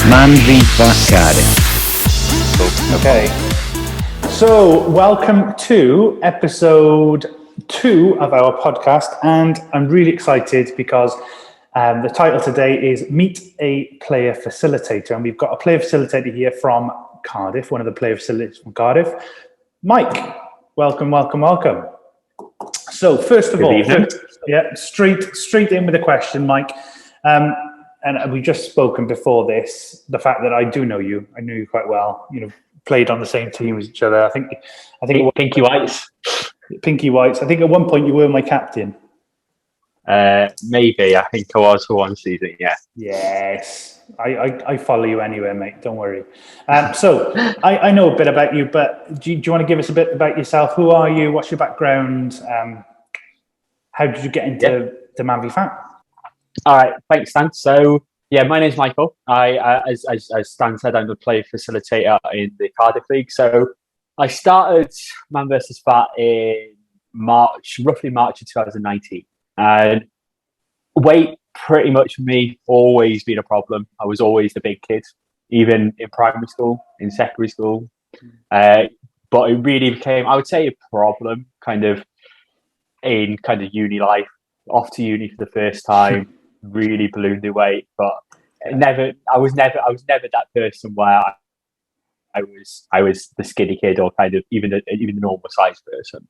MANvFAT Cardiff. Okay, so welcome to episode 2 of our podcast, and I'm really excited because the title today is Meet a Player Facilitator, and we've got a player facilitator here from Cardiff, one of the player facilitators from Cardiff. Mike, welcome. So first of all, straight in with a question, Mike. And we've just spoken before this, the fact that I do know you. I knew you quite well. You know, played on the same team as each other. I think Pinky Whites. Pinky Whites. I think at one point you were my captain. Maybe. I think I was for one season, yeah. Yes. I follow you anywhere, mate. Don't worry. So I know a bit about you, but do you want to give us a bit about yourself? Who are you? What's your background? How did you get into the MANvFAT? All right, thanks, Stan. So, my name's Michael. As Stan said, I'm a player facilitator in the Cardiff League. So, I started MANvFAT in roughly March of 2019. And weight, pretty much for me, always been a problem. I was always the big kid, even in primary school, in secondary school. But it really became, I would say, a problem in uni life. Off to uni for the first time. Really ballooned the weight, but I was never that person where I was the skinny kid or even the normal size person.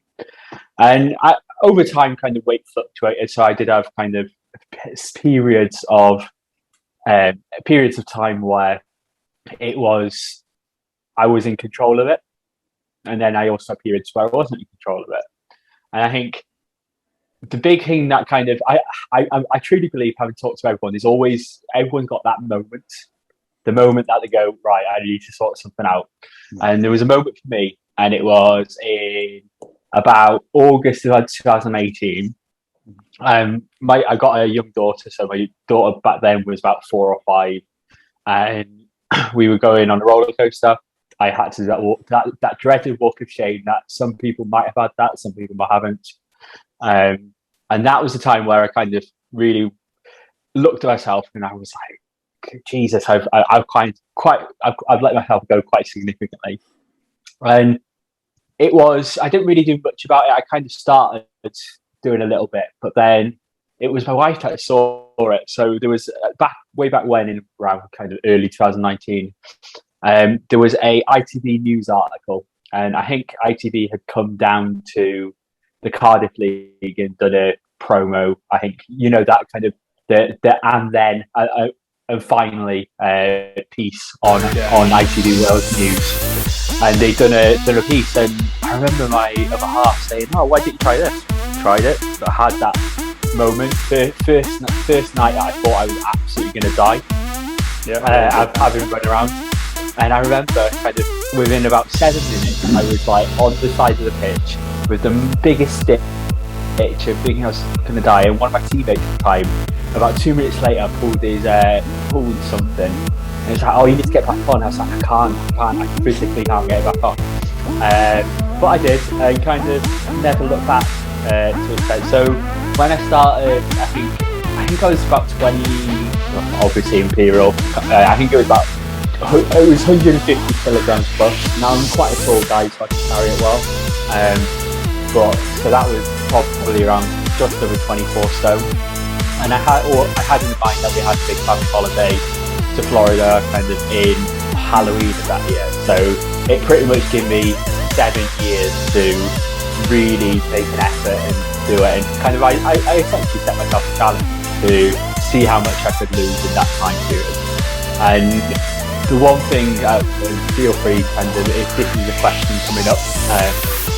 And over time, weight fluctuated. So I did have periods of time where I was in control of it, and then I also had periods where I wasn't in control of it. And I think the big thing that I truly believe, having talked to everyone, is everyone's got that moment, the moment that they go, right, I need to sort something out. And there was a moment for me, and it was in about August of 2018. I got a young daughter, so my daughter back then was about 4 or 5, and we were going on a roller coaster. I had to do that dreaded walk of shame that some people might have had, that some people haven't. And that was the time where I really looked at myself, and I was like, Jesus, I've let myself go quite significantly. And I didn't really do much about it. I started doing a little bit, but then it was my wife that saw it. So there was way back when, in around early 2019, there was a ITV news article, and I think ITV had come down to the Cardiff League and done a promo. I think the and then and finally piece on ITV World News, and they'd done a piece. And I remember my other half saying, "Oh, why didn't you try this?" Tried it, but I had that moment. The first night that I thought I was absolutely going to die. Having run around, and I remember within about 7 minutes, I was on the side of the pitch with the biggest stitch of thinking I was going to die. And one of my teammates at the time, about 2 minutes later, pulled something. And it's like, "Oh, you need to get back on." I was like, I can't. I physically can't get back on. But I did, and never looked back to it. So when I started, I think I was about 20, obviously Imperial. I think it was 150 kilograms plus. Now I'm quite a tall guy, so I can carry it well. So that was probably around just over 24 stone. And I had in mind that we had a big family holiday to Florida in Halloween of that year. So it pretty much gave me 7 years to really make an effort and do it. And I essentially set myself a challenge to see how much I could lose in that time period. And the one thing, feel free, if this is a question coming up,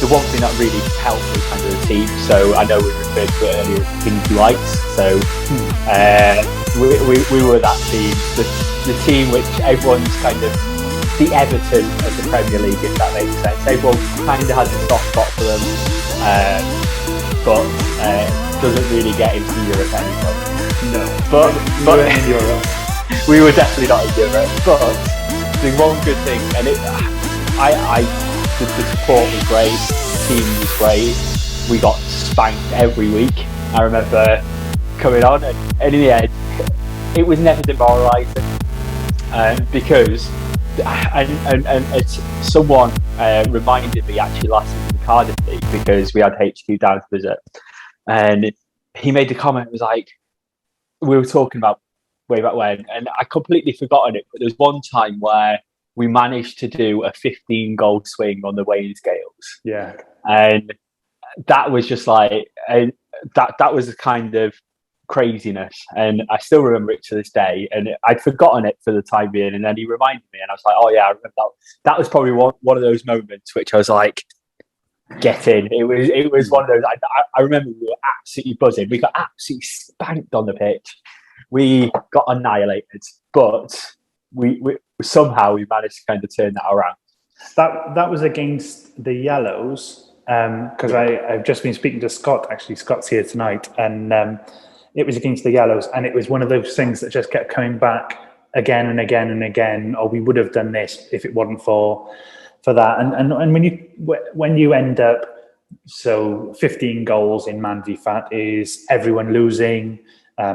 the one thing that really helped was the team. So I know we referred to it earlier as Pinky Whites. So we were that team, the team which everyone's the Everton of the Premier League, if that makes sense. Everyone has a soft spot for them, but doesn't really get into Europe anymore. No, but in Europe. We were definitely not in Europe, but the one good thing, and the support was great, the team was great, we got spanked every week. I remember coming on, and in the end, it was never demoralising. because and it's someone reminded me actually last week in the Cardiff League, because we had HQ down to visit, and he made the comment. It was like, we were talking about way back when, and I completely forgotten it, but there was one time where we managed to do a 15 goal swing on the weighing scales. Yeah. And that was just like, that was a kind of craziness, and I still remember it to this day, and I'd forgotten it for the time being, and then he reminded me, and I was like, oh yeah, I remember that. That was probably one of those moments which I was like, get in. It was one of those, I remember we were absolutely buzzing. We got absolutely spanked on the pitch. We got annihilated, but we somehow we managed to kind of turn that around. That was against the Yellows, because I've just been speaking to Scott. Actually, Scott's here tonight, and it was against the Yellows, and it was one of those things that just kept coming back again and again and again. Oh, we would have done this if it wasn't for that. And when you end up, so 15 goals in MANvFAT is everyone losing,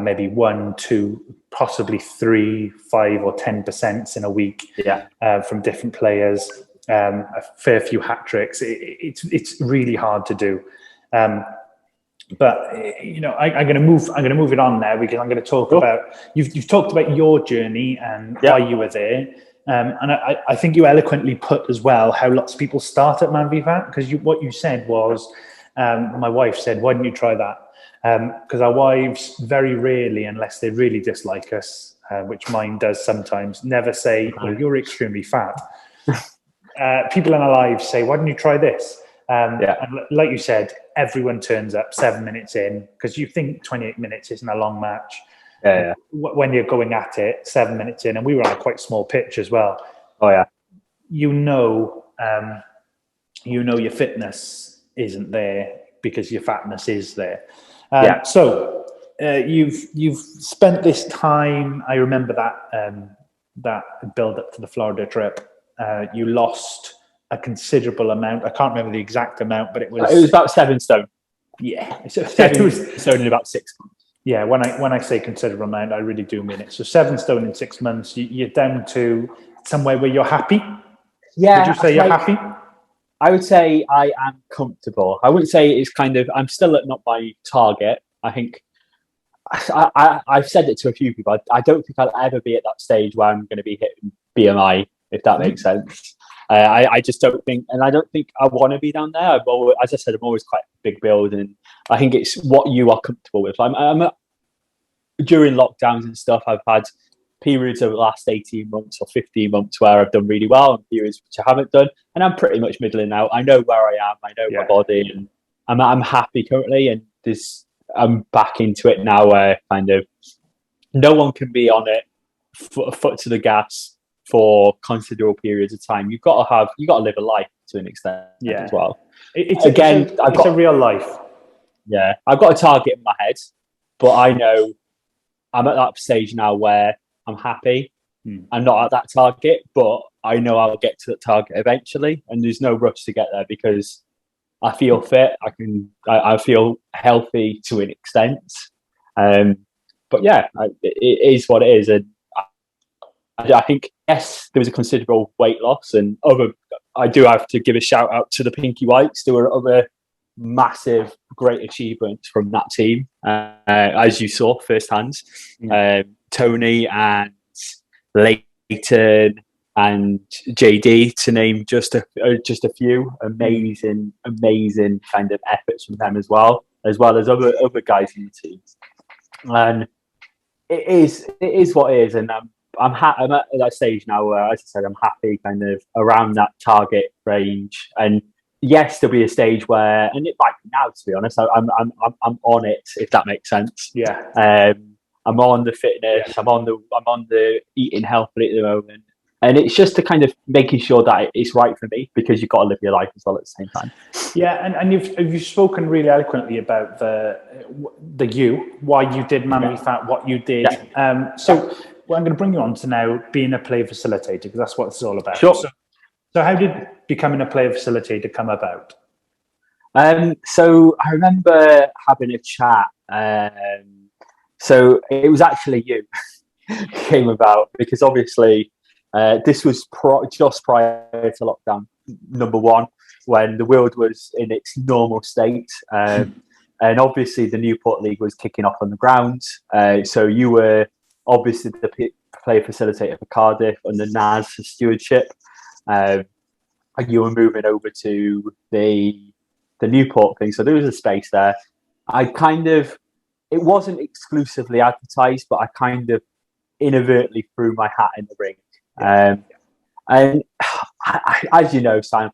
maybe 1, 2, possibly 3, 5 or 10% in a week, from different players, a fair few hat tricks. It's really hard to do. But I'm going to move it on now, because I'm going to talk about, you've talked about your journey and why you were there. And I think you eloquently put as well how lots of people start at MANvFAT, because what you said was, my wife said, why don't you try that? Because our wives very rarely, unless they really dislike us, which mine does sometimes, never say, oh, you're extremely fat. People in our lives say, why don't you try this? And like you said, everyone turns up 7 minutes in, because you think 28 minutes isn't a long match. When you're going at it 7 minutes in, and we were on a quite small pitch as well. Oh yeah. Your fitness isn't there because your fatness is there. So you've spent this time. I remember that build up to the Florida trip. You lost a considerable amount. I can't remember the exact amount, but it was about 7 stone. Yeah, 7 stone in about 6 months. Yeah, when I say considerable amount, I really do mean it. So 7 stone in 6 months. You're down to somewhere where you're happy. Yeah, would you say you're happy? I would say I am comfortable. I wouldn't say it's kind of, I'm still at not my target. I think I've said it to a few people. I don't think I'll ever be at that stage where I'm going to be hitting BMI, if that makes sense. I just don't think, and I don't think I want to be down there. As I said, I'm always quite a big build, and I think it's what you are comfortable with. During lockdowns and stuff, I've had periods over the last 18 months or 15 months where I've done really well, and periods which I haven't done, and I'm pretty much middling out. I know where I am, I know my body, and I'm happy currently, and I'm back into it now where kind of no one can be on it foot to the gas for considerable periods of time. You've got to live a life to an extent as well. It's a real life. Yeah, I've got a target in my head, but I know I'm at that stage now where I'm happy. I'm not at that target, but I know I'll get to that target eventually, and there's no rush to get there because I feel fit. I feel healthy to an extent. But yeah, it is what it is, and I think, yes, there was a considerable weight loss, and I do have to give a shout out to the Pinky Whites. There were other massive, great achievements from that team, as you saw firsthand. Tony and Leighton and JD, to name just a few. Amazing kind of efforts from them as well as other guys in the team. And it is what it is, and I'm at that stage now where, as I said, I'm happy kind of around that target range. And yes, there'll be a stage where, and it might be now, to be honest, I'm on it, if that makes sense. Yeah. I'm on the fitness. I'm on the eating healthily at the moment, and it's just to kind of making sure that it's right for me, because you've got to live your life as well at the same time. Yeah, and you've spoken really eloquently about why you did MANvFAT, what you did. Well, I'm going to bring you on to now being a player facilitator, because that's what it's all about. Sure. So how did becoming a player facilitator come about? So I remember having a chat. So it was actually you. came about, because obviously this was just prior to lockdown number one, when the world was in its normal state. And obviously the Newport League was kicking off on the ground. So you were obviously the player facilitator for Cardiff under Naz stewardship. And you were moving over to the Newport thing. So there was a space there. It wasn't exclusively advertised, but I kind of inadvertently threw my hat in the ring. And as you know, Sam,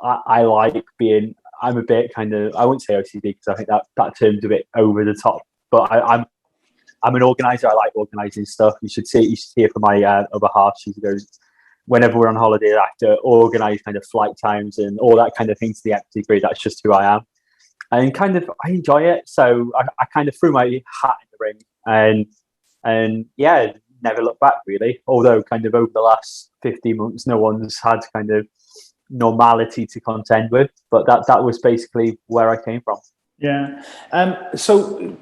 I like being, I'm a bit kind of, I wouldn't say OCD because I think that term's a bit over the top, but I'm an organizer. I like organizing stuff. You should hear from my other half. She goes, whenever we're on holiday, I have to organize kind of flight times and all that kind of thing to the nth degree. That's just who I am. And kind of, I enjoy it. So I kind of threw my hat in the ring and yeah, never looked back really. Although kind of over the last 15 months, no one's had kind of normality to contend with, but that was basically where I came from. Yeah. So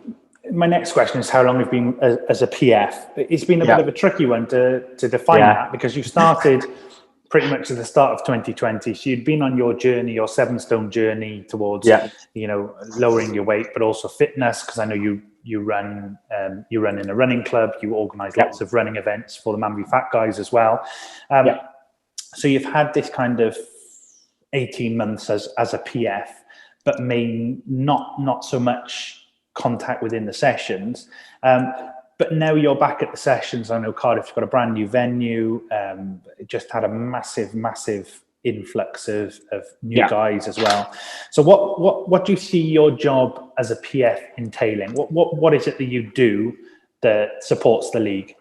my next question is how long you've been as a PF. It's been a bit of a tricky one to define that, because you started pretty much at the start of 2020. So you'd been on your journey, your 7 stone journey towards, lowering your weight, but also fitness. Because I know you run in a running club. You organise lots of running events for the MANvFAT guys as well. So you've had this kind of 18 months as a PF, but not so much contact within the sessions. But now you're back at the sessions. I know Cardiff's got a brand new venue. It just had a massive influx of new guys as well. So what do you see your job as a PF entailing? What is it that you do that supports the league?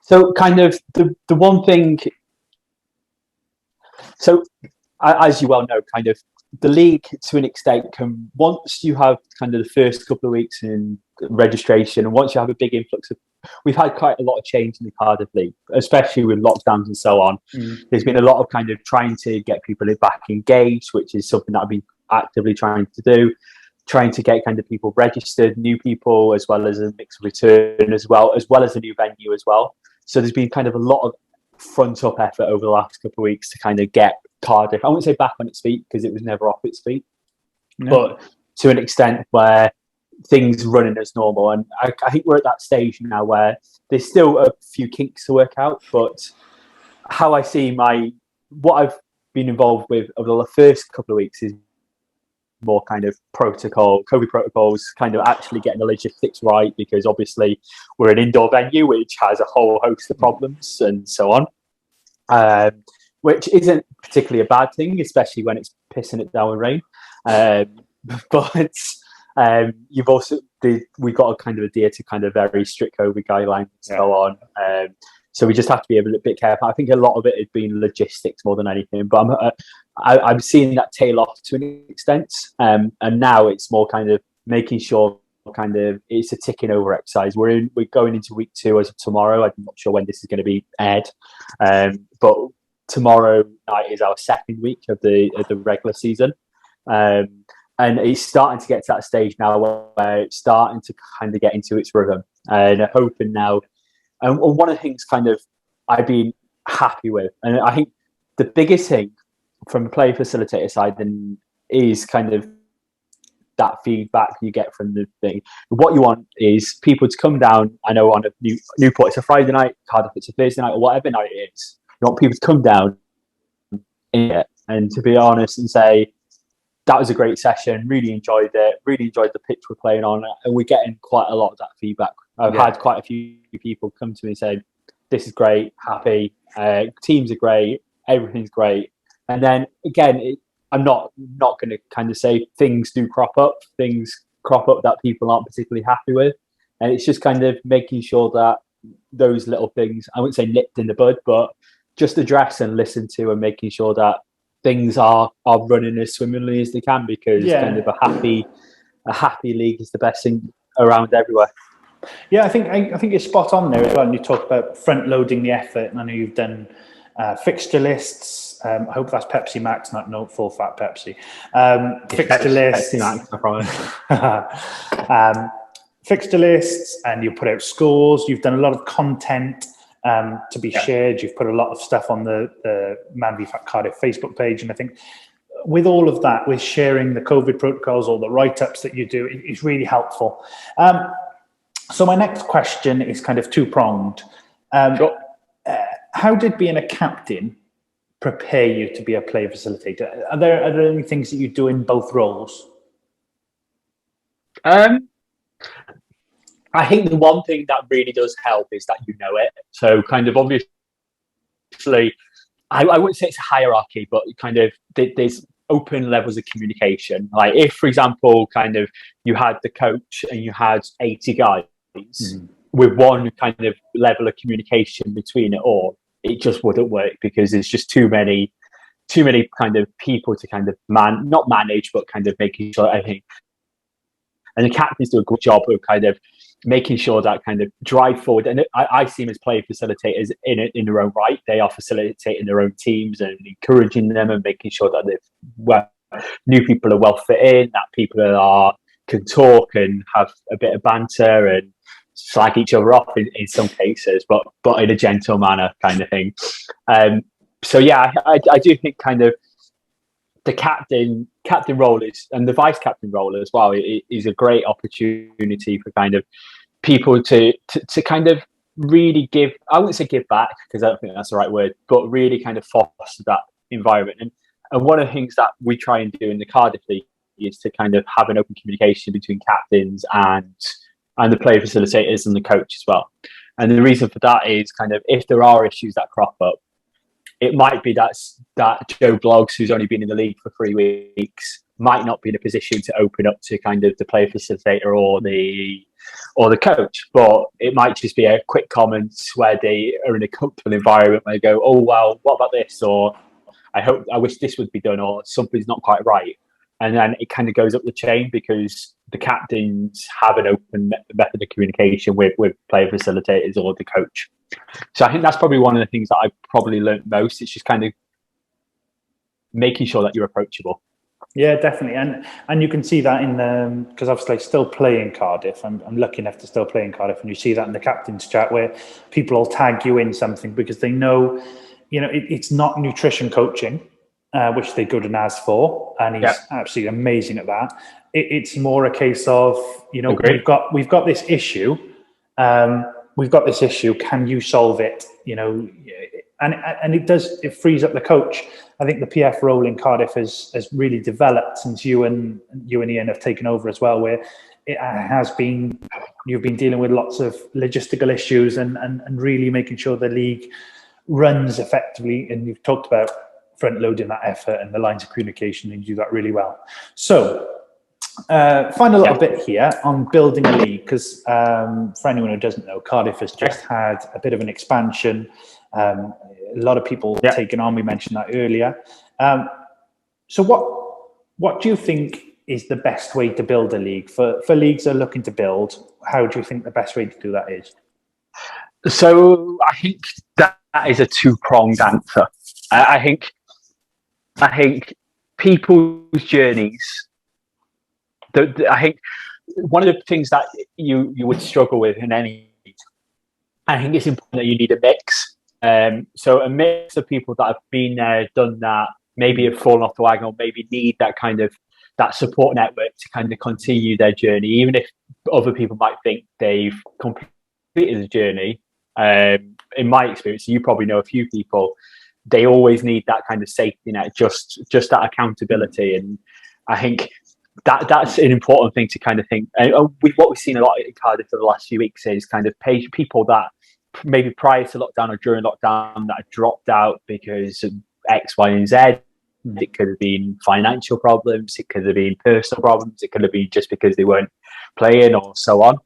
So kind of the one thing. So as you well know, kind of the league to an extent once you have kind of the first couple of weeks in registration, and once you have a big influx of, we've had quite a lot of change in the Cardiff League, especially with lockdowns and so on. There's been a lot of kind of trying to get people back engaged, which is something that I've been actively trying to do, trying to get kind of people registered, new people, as well as a mix of return as well as a new venue as well. So there's been kind of a lot of front up effort over the last couple of weeks to kind of get Cardiff, I wouldn't say back on its feet because it was never off its feet, but to an extent where things running as normal. And I think we're at that stage now where there's still a few kinks to work out, but how I see what I've been involved with over the first couple of weeks is more kind of COVID protocols, kind of actually getting the logistics right, because obviously we're an indoor venue which has a whole host of problems and so on, which isn't particularly a bad thing, especially when it's pissing it down with rain. But you've also we've got to kind of adhere to kind of very strict COVID guidelines and so on. So we just have to be a bit careful. I think a lot of it has been logistics more than anything, but I'm seeing that tail off to an extent. And now it's more kind of making sure kind of it's a ticking over exercise. We're going into week 2 as of tomorrow. I'm not sure when this is going to be aired, but tomorrow night is our second week of the regular season. And it's starting to get to that stage now where it's starting to kind of get into its rhythm. And I'm hoping now, and one of the things kind of I've been happy with, and I think the biggest thing from the player facilitator side then is kind of that feedback you get from the thing. What you want is people to come down. I know on a Newport it's a Friday night, Cardiff it's a Thursday night, or whatever night it is. You want people to come down in it and to be honest and say, that was a great session, really enjoyed it, really enjoyed the pitch we're playing on, and we're getting quite a lot of that feedback. I've had quite a few people come to me and say, this is great, happy, teams are great, everything's great. And then again, I'm not going to kind of say things crop up that people aren't particularly happy with. And it's just kind of making sure that those little things, I wouldn't say nipped in the bud, but just address and listen to, and making sure that things are running as swimmingly as they can, because kind of a happy league is the best thing around everywhere. Yeah, I think you're spot on there as well. And you talk about front loading the effort, and I know you've done fixture lists. I hope that's Pepsi Max, not full fat Pepsi. Fixture lists. Pepsi Max, I promise. fixture lists and you put out scores. You've done a lot of content to be shared. You've put a lot of stuff on the MANvFAT Cardiff Facebook page. And I think with all of that, with sharing the COVID protocols, all the write-ups that you do, it's really helpful. So my next question is kind of two-pronged. Sure. How did being a captain prepare you to be a player facilitator? Are there any things that you do in both roles? I think the one thing that really does help is that you know it. So kind of obviously, I wouldn't say it's a hierarchy, but kind of there's open levels of communication. Like if, for example, kind of you had the coach and you had 80 guys with one kind of level of communication between it all, it just wouldn't work because there's just too many kind of people to kind of not manage, but kind of making sure everything. And the captains do a good job of kind of making sure that kind of drive forward. And I see them as player facilitators in their own right. They are facilitating their own teams and encouraging them and making sure that new people are well fit in, that people can talk and have a bit of banter and slag each other off in some cases, but in a gentle manner kind of thing. So yeah, I do think kind of the captain role and the vice captain role as well is a great opportunity for kind of people to kind of really give. I wouldn't say give back because I don't think that's the right word, but really kind of foster that environment. And one of the things that we try and do in the Cardiff League is to kind of have an open communication between captains and the player facilitators and the coach as well. And the reason for that is kind of if there are issues that crop up, it might be that Joe Bloggs, who's only been in the league for 3 weeks, might not be in a position to open up to kind of the player facilitator or the coach, but it might just be a quick comment where they are in a comfortable environment where they go, "Oh well, what about this?" or I wish this would be done," or "Something's not quite right." And then it kind of goes up the chain because the captains have an open method of communication with player facilitators or the coach. So I think that's probably one of the things that I've probably learned most. It's just kind of making sure that you're approachable. Yeah, definitely. And you can see that in because obviously I still play in Cardiff. I'm lucky enough to still play in Cardiff, and you see that in the captain's chat where people will tag you in something because they know, it's not nutrition coaching, which they good and as for, and he's absolutely amazing at that. It's more a case of, we've got this issue. Can you solve it? And it frees up the coach. I think the PF role in Cardiff has really developed since you and Ian have taken over as well, where it has been, you've been dealing with lots of logistical issues and really making sure the league runs effectively. And you've talked about front loading that effort and the lines of communication, and you do that really well. So find a little bit here on building a league, because for anyone who doesn't know, Cardiff has just had a bit of an expansion. A lot of people taken on. We mentioned that earlier. So what do you think is the best way to build a league for leagues that are looking to build? How do you think the best way to do that is? So I think that is a two-pronged answer. I think people's journeys. I think one of the things that you would struggle with in any league, I think it's important that you need a mix. So a mix of people that have been there, done that, maybe have fallen off the wagon, or maybe need that kind of that support network to kind of continue their journey, even if other people might think they've completed the journey. In my experience, you probably know a few people. They always need that kind of safety net, just that accountability, and I think that's an important thing to kind of think. And what we've seen a lot in Cardiff for the last few weeks is kind of people that maybe prior to lockdown or during lockdown that dropped out because of X, Y, and Z. It could have been financial problems, it could have been personal problems, it could have been just because they weren't playing or so on.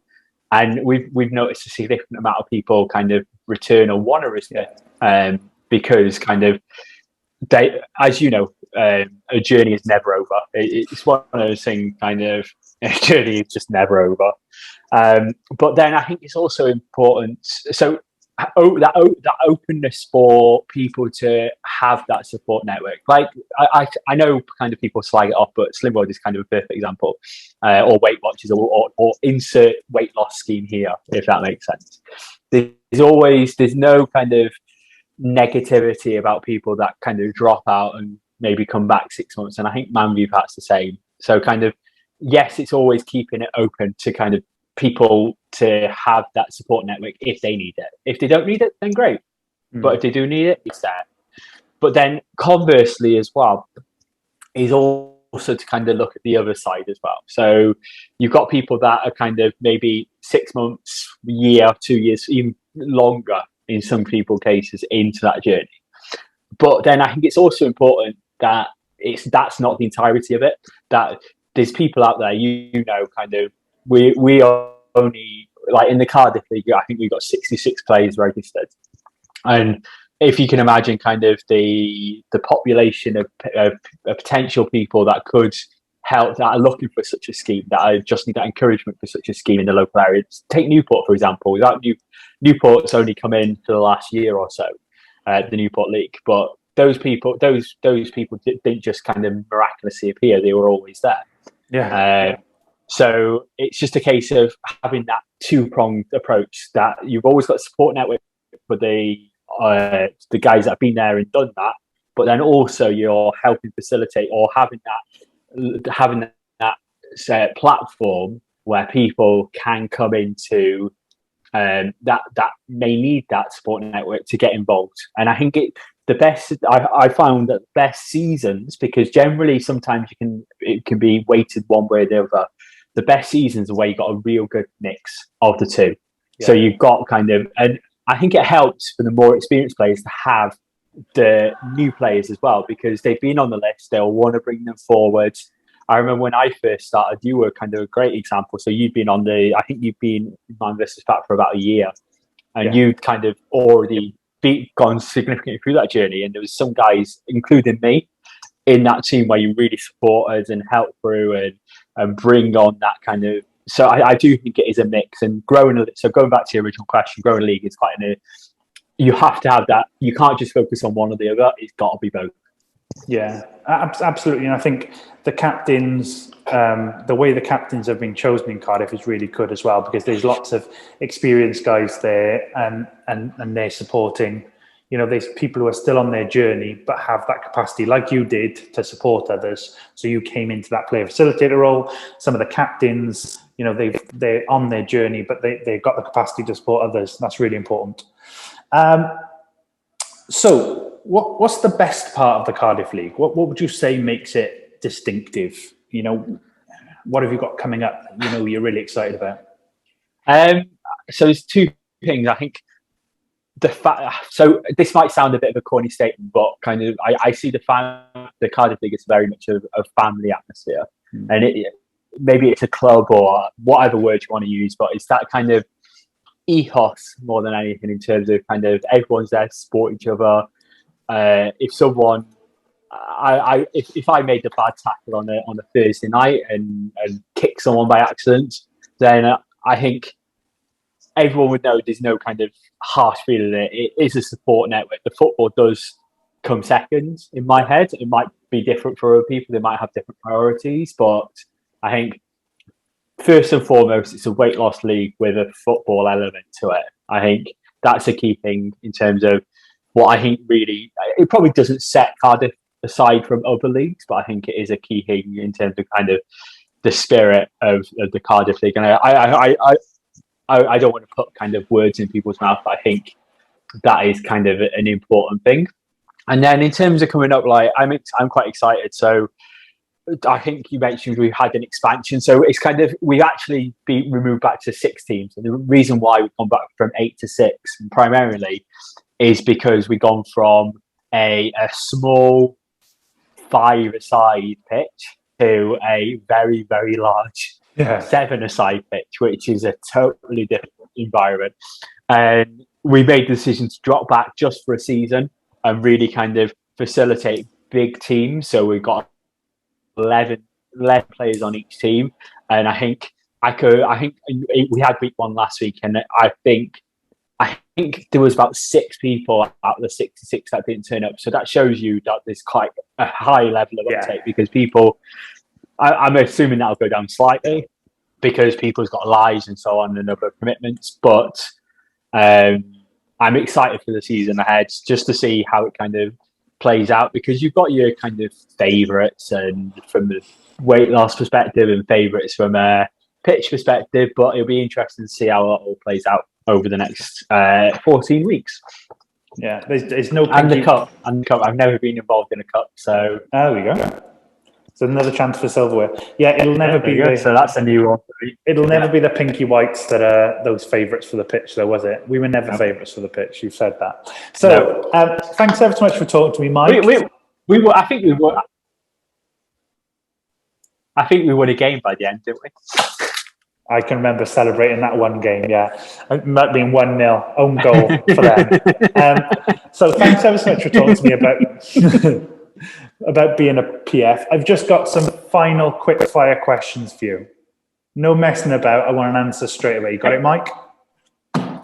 And we've noticed a significant amount of people kind of return or want to return because kind of they, as you know, a journey is never over. It's one of those things, kind of, a journey is just never over. But then I think it's also important. So that openness for people to have that support network. Like I know kind of people slag it off, but Slimworld is kind of a perfect example, or Weight Watchers, or insert weight loss scheme here, if that makes sense. There's no kind of negativity about people that kind of drop out and maybe come back 6 months, and I think MANvFAT's the same. So kind of, yes, it's always keeping it open to kind of people to have that support network if they need it. If they don't need it, then great. But if they do need it, it's there. But then conversely as well, is also to kind of look at the other side as well. So you've got people that are kind of maybe 6 months, year, 2 years, even longer in some people cases into that journey. But then I think it's also important that that's not the entirety of it. That there's people out there, kind of, we are only, like in the Cardiff League, I think we've got 66 players registered. And if you can imagine kind of the population of potential people that could help, that are looking for such a scheme, that just need that encouragement for such a scheme in the local area. Take Newport, for example. Without Newport's only come in for the last year or so, the Newport League. But those people didn't just kind of miraculously appear. They were always there. Yeah. So it's just a case of having that two-pronged approach, that you've always got a support network for the guys that have been there and done that, but then also you're helping facilitate, or having that platform where people can come into that may need that support network to get involved. And I think I found that the best seasons, because generally sometimes it can be weighted one way or the other. The best seasons are where you've got a real good mix of the two. Yeah. So you've got kind of, and I think it helps for the more experienced players to have the new players as well, because they've been on the list, they'll want to bring them forward. I remember when I first started, you were kind of a great example. So you've been I think you've been MANvFAT for about a year, and you'd kind of already gone significantly through that journey. And there was some guys, including me, in that team where you really supported and helped through and bring on that kind of. So I do think it is a mix, and so going back to your original question, growing a league is quite you have to have that. You can't just focus on one or the other. It's got to be both. Yeah, absolutely. And I think the captains, the way the captains have been chosen in Cardiff is really good as well, because there's lots of experienced guys there, and they're supporting. There's people who are still on their journey but have that capacity, like you did, to support others. So you came into that player facilitator role. Some of the captains, they're on their journey, but they've got the capacity to support others. That's really important. So what's the best part of the Cardiff League? What would you say makes it distinctive? What have you got coming up that you're really excited about? So there's two things. I think so this might sound a bit of a corny statement, but kind of I see the Cardiff League is very much a family atmosphere, and maybe it's a club or whatever word you want to use, but it's that kind of ethos more than anything, in terms of kind of everyone's there to support each other. If someone, if I made a bad tackle on a Thursday night and kicked someone by accident, then I think everyone would know there's no kind of harsh feeling in it. It is a support network. The football does come second in my head. It might be different for other people. They might have different priorities, but I think first and foremost, it's a weight loss league with a football element to it. I think that's a key thing in terms of what I think really, it probably doesn't set Cardiff aside from other leagues, but I think it is a key thing in terms of kind of the spirit of the Cardiff League. And I don't want to put kind of words in people's mouth, but I think that is kind of an important thing. And then in terms of coming up, like I'm quite excited. So I think you mentioned we've had an expansion. So it's kind of, we've actually been removed back to 6 teams. And the reason why we've gone back from 8 to 6 primarily is because we've gone from a small 5-a-side pitch to a very, very large 7-a-side pitch, which is a totally different environment. And we made the decision to drop back just for a season and really kind of facilitate big teams. So we've got 11 players on each team, and I think we had week 1 last week, and I think think there was about 6 people out of the 66 that didn't turn up. So that shows you that there's quite a high level of uptake because people, I'm assuming that'll go down slightly because people's got lives and so on and other commitments. But I'm excited for the season ahead just to see how it kind of plays out, because you've got your kind of favourites and from the weight loss perspective and favourites from a pitch perspective, but it'll be interesting to see how it all plays out over the next 14 weeks. Yeah, there's no and the cup. I've never been involved in a cup, so there we go. So another chance for silverware. Yeah, it'll never be so that's a new one for me. It'll never be the pinky whites that are those favourites for the pitch, though, was it? We were never favourites for the pitch. You've said that. So thanks ever so much for talking to me, Mike. We were. I think we were. I think we won a game by the end, didn't we? I can remember celebrating that one game. Yeah, it might have been 1-0 own goal for them. So thanks ever so much for talking to me about. About being a PF. I've just got some final quick fire questions for you. No messing about. I want an answer straight away. You got it, Mike?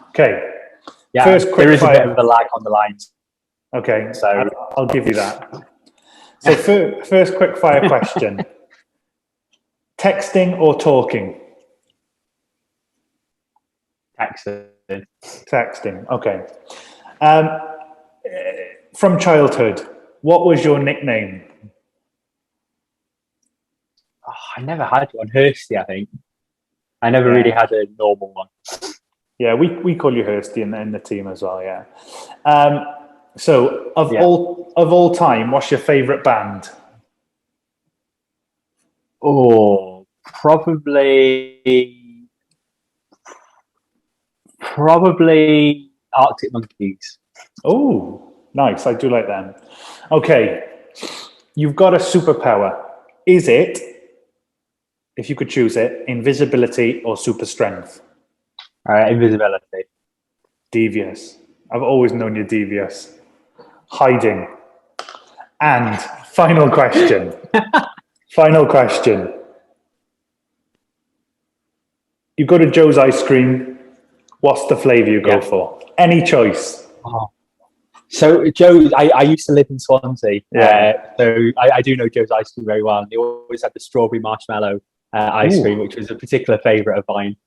Okay. Yeah, there is a bit of a lag on the lines. Okay, so I'll give you that. So first quick fire question. Texting or talking? Texting, okay. From childhood, what was your nickname? Oh, I never had one. Hursty, I think. I never really had a normal one. Yeah, we call you Hursty in the team as well. Yeah. So of all time, what's your favourite band? Oh, probably Arctic Monkeys. Oh. Nice, I do like them. Okay, you've got a superpower. Is it, if you could choose it, invisibility or super strength? Invisibility. Devious. I've always known you're devious. Hiding. And final question. Final question. You go to Joe's Ice Cream. What's the flavour you go for? Any choice. Oh. So Joe, I used to live in Swansea, so I do know Joe's Ice Cream very well. They always had the strawberry marshmallow ice cream, which was a particular favourite of mine.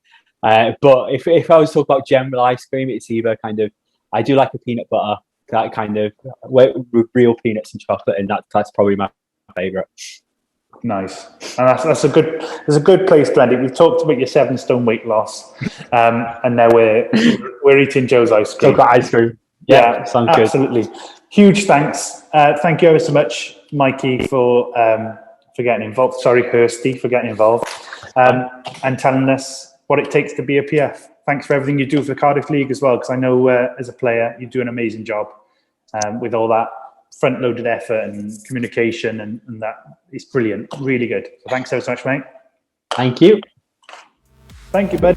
But if I was talking about general ice cream, it's either kind of, I do like a peanut butter, that kind of real peanuts and chocolate, and that's probably my favourite. Nice, and that's a good place to end it. We've talked about your 7 stone weight loss, and now we're eating Joe's Ice Cream. Chocolate ice cream. Yeah, sounds good. Absolutely. Huge thanks. Thank you ever so much, Mikey, for getting involved. Sorry, Hursty, for getting involved and telling us what it takes to be a PF. Thanks for everything you do for the Cardiff League as well, because I know as a player you do an amazing job with all that front-loaded effort and communication, and that. It's brilliant. Really good. So thanks ever so much, mate. Thank you. Thank you, bud.